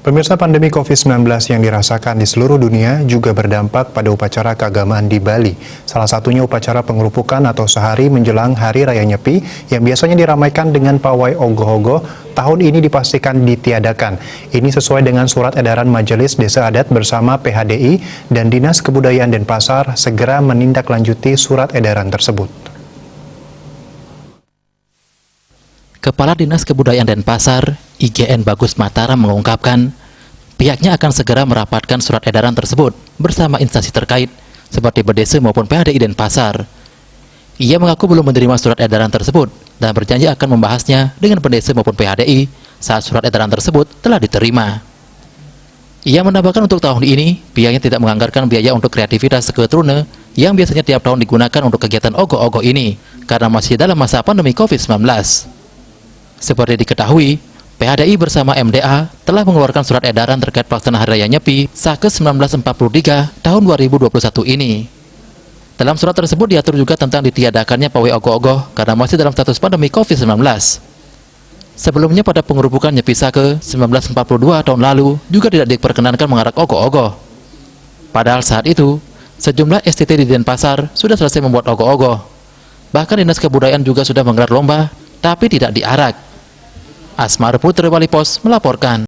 Pemirsa, pandemi COVID-19 yang dirasakan di seluruh dunia juga berdampak pada upacara keagamaan di Bali. Salah satunya upacara pengerupukan atau sehari menjelang Hari Raya Nyepi yang biasanya diramaikan dengan pawai ogoh-ogoh, tahun ini dipastikan ditiadakan. Ini sesuai dengan surat edaran Majelis Desa Adat bersama PHDI dan Dinas Kebudayaan Denpasar segera menindaklanjuti surat edaran tersebut. Kepala Dinas Kebudayaan Denpasar, IGN Bagus Mataram mengungkapkan, pihaknya akan segera merapatkan surat edaran tersebut bersama instansi terkait seperti Berdesa maupun PHDI Denpasar. Ia mengaku belum menerima surat edaran tersebut dan berjanji akan membahasnya dengan Berdesa maupun PHDI saat surat edaran tersebut telah diterima. Ia menambahkan untuk tahun ini, pihaknya tidak menganggarkan biaya untuk kreativitas seketrune yang biasanya tiap tahun digunakan untuk kegiatan ogoh-ogoh ini karena masih dalam masa pandemi COVID-19. Seperti diketahui, PHDI bersama MDA telah mengeluarkan surat edaran terkait pelaksanaan Hari Raya Nyepi Sakes 1943 tahun 2021 ini. Dalam surat tersebut diatur juga tentang ditiadakannya pawai ogoh-ogoh karena masih dalam status pandemi COVID-19. Sebelumnya pada pengerupukan Nyepi Sake 1942 tahun lalu juga tidak diperkenankan mengarak ogoh-ogoh. Padahal saat itu, sejumlah STT di Denpasar sudah selesai membuat ogoh-ogoh. Bahkan Dinas Kebudayaan juga sudah menggelar lomba, tapi tidak diarak. Asmar Putri Bali Pos melaporkan.